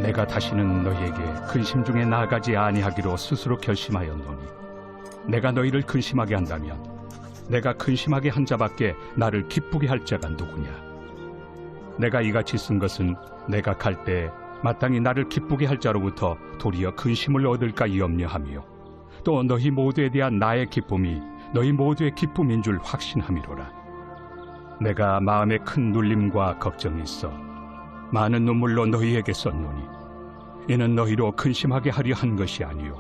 내가 다시는 너희에게 근심 중에 나아가지 아니하기로 스스로 결심하였노니 내가 너희를 근심하게 한다면 내가 근심하게 한 자밖에 나를 기쁘게 할 자가 누구냐. 내가 이같이 쓴 것은 내가 갈 때 마땅히 나를 기쁘게 할 자로부터 도리어 근심을 얻을까 염려하며 또 너희 모두에 대한 나의 기쁨이 너희 모두의 기쁨인 줄 확신함이로라. 내가 마음에 큰 눌림과 걱정이 있어 많은 눈물로 너희에게 썼노니 이는 너희로 근심하게 하려 한 것이 아니요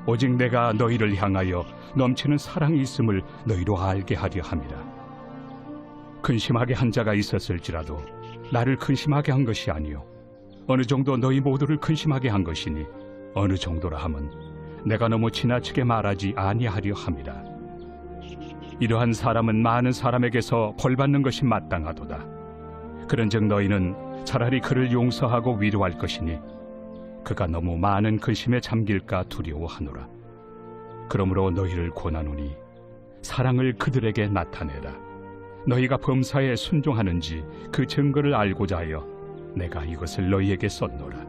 오직 내가 너희를 향하여 넘치는 사랑이 있음을 너희로 알게 하려 함이라. 근심하게 한 자가 있었을지라도 나를 근심하게 한 것이 아니요 어느 정도 너희 모두를 근심하게 한 것이니 어느 정도라 함은 내가 너무 지나치게 말하지 아니하려 함이라. 이러한 사람은 많은 사람에게서 벌받는 것이 마땅하도다. 그런즉 너희는 차라리 그를 용서하고 위로할 것이니 그가 너무 많은 근심에 잠길까 두려워하노라. 그러므로 너희를 권하노니 사랑을 그들에게 나타내라. 너희가 범사에 순종하는지 그 증거를 알고자 하여 내가 이것을 너희에게 썼노라.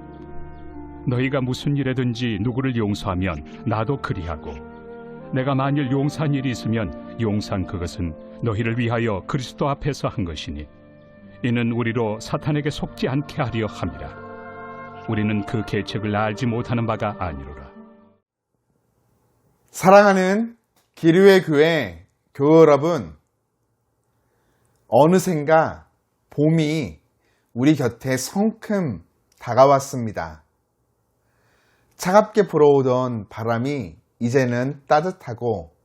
너희가 무슨 일에든지 누구를 용서하면 나도 그리하고 내가 만일 용서한 일이 있으면 용서한 그것은 너희를 위하여 그리스도 앞에서 한 것이니 이는 우리로 사탄에게 속지 않게 하려 함이라. 우리는 그 계책을 알지 못하는 바가 아니로라. 사랑하는 기류의 교회 교회 여러분, 어느샌가 봄이 우리 곁에 성큼 다가왔습니다. 차갑게 불어오던 바람이 이제는 따뜻하고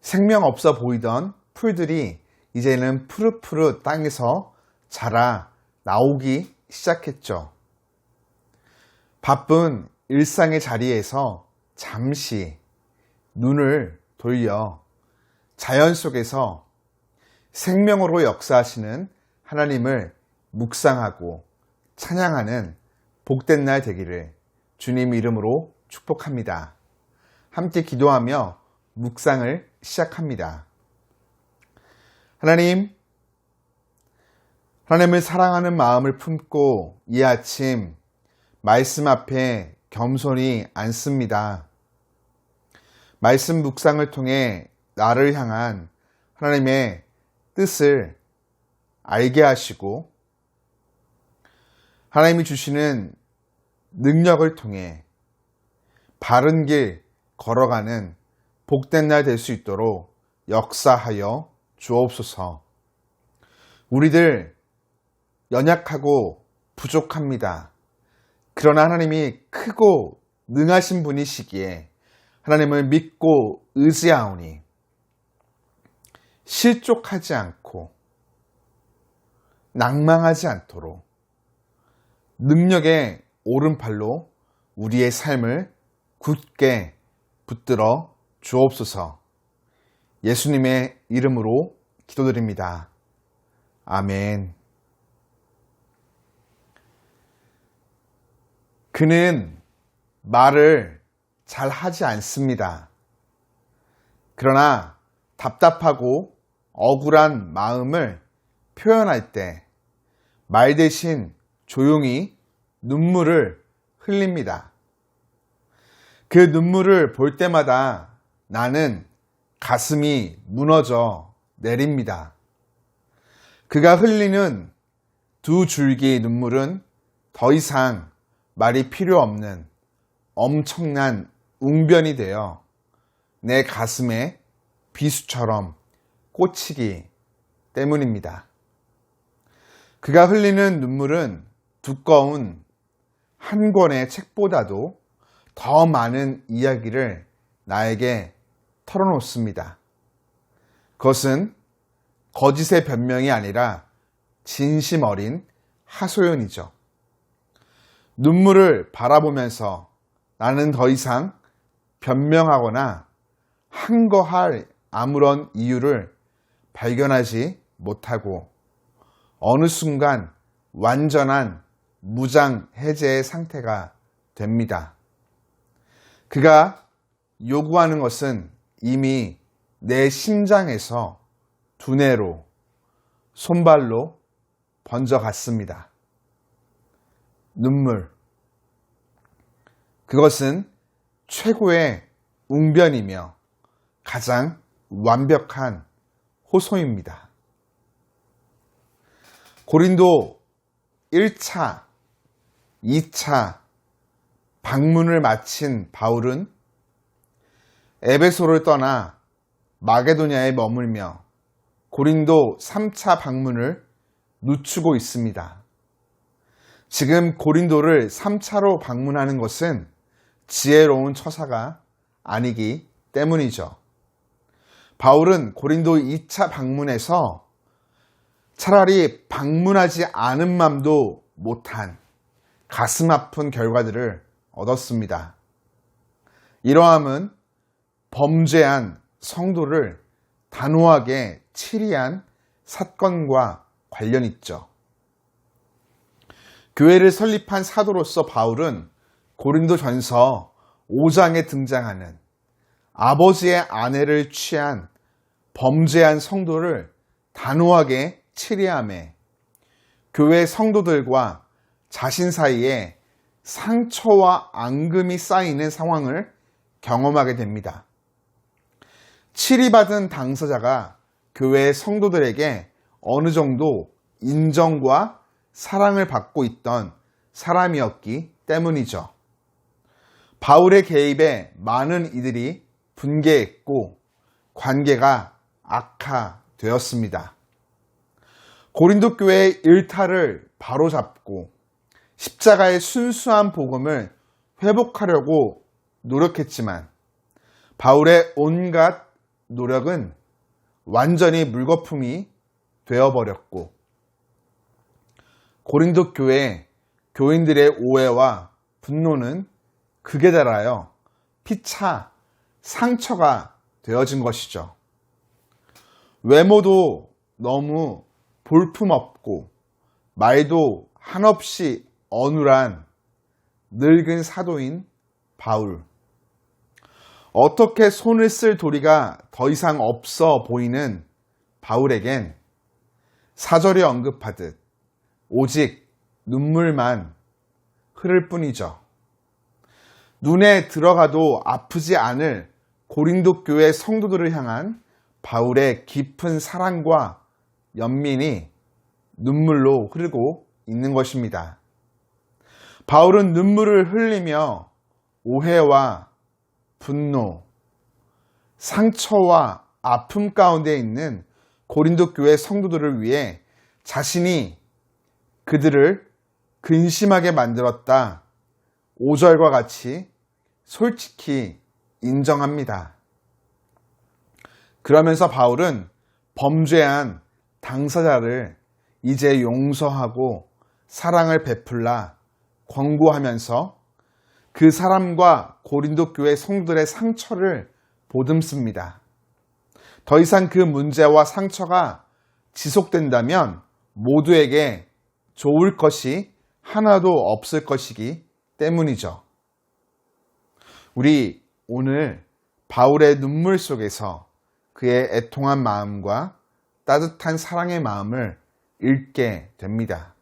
생명 없어 보이던 풀들이 이제는 푸릇푸릇 땅에서 자라 나오기 시작했죠. 바쁜 일상의 자리에서 잠시 눈을 돌려 자연 속에서 생명으로 역사하시는 하나님을 묵상하고 찬양하는 복된 날 되기를 주님 이름으로 축복합니다. 함께 기도하며 묵상을 시작합니다. 하나님을 사랑하는 마음을 품고 이 아침 말씀 앞에 겸손히 앉습니다. 말씀 묵상을 통해 나를 향한 하나님의 뜻을 알게 하시고 하나님이 주시는 능력을 통해 바른 길 걸어가는 복된 날 될 수 있도록 역사하여 주옵소서. 우리들 연약하고 부족합니다. 그러나 하나님이 크고 능하신 분이시기에 하나님을 믿고 의지하오니 실족하지 않고 낭망하지 않도록 능력의 오른팔로 우리의 삶을 굳게 붙들어 주옵소서. 예수님의 이름으로 기도드립니다. 아멘. 그는 말을 잘 하지 않습니다. 그러나 답답하고 억울한 마음을 표현할 때 말 대신 조용히 눈물을 흘립니다. 그 눈물을 볼 때마다 나는 가슴이 무너져 내립니다. 그가 흘리는 두 줄기 눈물은 더 이상 말이 필요 없는 엄청난 웅변이 되어 내 가슴에 비수처럼 꽂히기 때문입니다. 그가 흘리는 눈물은 두꺼운 한 권의 책보다도 더 많은 이야기를 나에게 털어놓습니다. 그것은 거짓의 변명이 아니라 진심 어린 하소연이죠. 눈물을 바라보면서 나는 더 이상 변명하거나 항거할 아무런 이유를 발견하지 못하고 어느 순간 완전한 무장 해제의 상태가 됩니다. 그가 요구하는 것은 이미 내 심장에서 두뇌로 손발로 번져갔습니다. 눈물. 그것은 최고의 웅변이며 가장 완벽한 호소입니다. 고린도 1차, 2차 방문을 마친 바울은 에베소를 떠나 마게도냐에 머물며 고린도 3차 방문을 늦추고 있습니다. 지금 고린도를 3차로 방문하는 것은 지혜로운 처사가 아니기 때문이죠. 바울은 고린도 2차 방문에서 차라리 방문하지 않은 맘도 못한 가슴 아픈 결과들을 얻었습니다. 이러함은 범죄한 성도를 단호하게 치리한 사건과 관련 있죠. 교회를 설립한 사도로서 바울은 고린도전서 5장에 등장하는 아버지의 아내를 취한 범죄한 성도를 단호하게 치리하며 교회 성도들과 자신 사이에 상처와 앙금이 쌓이는 상황을 경험하게 됩니다. 치리받은 당사자가 교회 성도들에게 어느 정도 인정과 사랑을 받고 있던 사람이었기 때문이죠. 바울의 개입에 많은 이들이 분개했고 관계가 악화되었습니다. 고린도 교회의 일탈을 바로잡고 십자가의 순수한 복음을 회복하려고 노력했지만 바울의 온갖 노력은 완전히 물거품이 되어버렸고 고린도 교회 교인들의 오해와 분노는 극에 달하여 피차 상처가 되어진 것이죠. 외모도 너무 볼품없고 말도 한없이 어눌한 늙은 사도인 바울. 어떻게 손을 쓸 도리가 더 이상 없어 보이는 바울에겐 사절에 언급하듯 오직 눈물만 흐를 뿐이죠. 눈에 들어가도 아프지 않을 고린도 교회 성도들을 향한 바울의 깊은 사랑과 연민이 눈물로 흐르고 있는 것입니다. 바울은 눈물을 흘리며 오해와 분노, 상처와 아픔 가운데 있는 고린도 교회 성도들을 위해 자신이 그들을 근심하게 만들었다. 5절과 같이 솔직히 인정합니다. 그러면서 바울은 범죄한 당사자를 이제 용서하고 사랑을 베풀라 권고하면서 그 사람과 고린도 교회 성도들의 상처를 보듬습니다. 더 이상 그 문제와 상처가 지속된다면 모두에게 좋을 것이 하나도 없을 것이기 때문이죠. 우리 오늘 바울의 눈물 속에서 그의 애통한 마음과 따뜻한 사랑의 마음을 읽게 됩니다.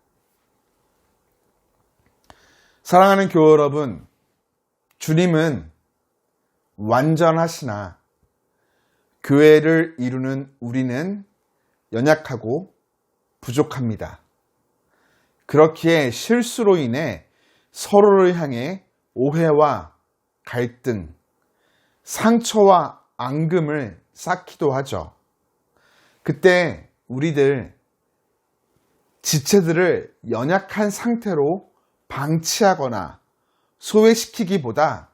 사랑하는 교회 여러분, 주님은 완전하시나 교회를 이루는 우리는 연약하고 부족합니다. 그렇기에 실수로 인해 서로를 향해 오해와 갈등, 상처와 앙금을 쌓기도 하죠. 그때 우리들 지체들을 연약한 상태로 방치하거나 소외시키기보다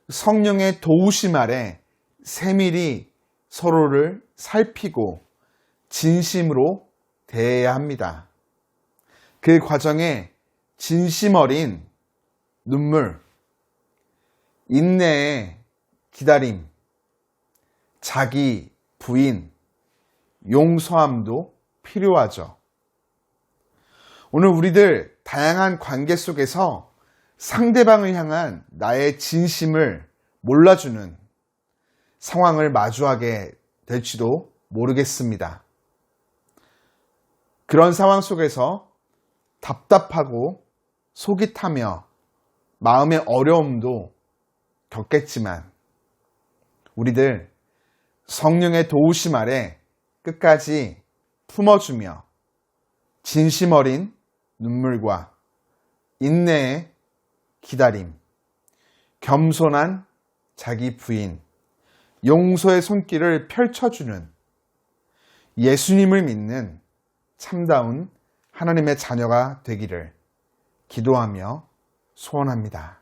성령의 도우심 아래 세밀히 서로를 살피고 진심으로 대해야 합니다. 그 과정에 진심 어린 눈물, 인내의 기다림, 자기 부인, 용서함도 필요하죠. 오늘 우리들 다양한 관계 속에서 상대방을 향한 나의 진심을 몰라주는 상황을 마주하게 될지도 모르겠습니다. 그런 상황 속에서 답답하고 속이 타며 마음의 어려움도 겪겠지만 우리들 성령의 도우심 아래 끝까지 품어주며 진심 어린 눈물과 인내의 기다림, 겸손한 자기 부인, 용서의 손길을 펼쳐주는 예수님을 믿는 참다운 하나님의 자녀가 되기를 기도하며 소원합니다.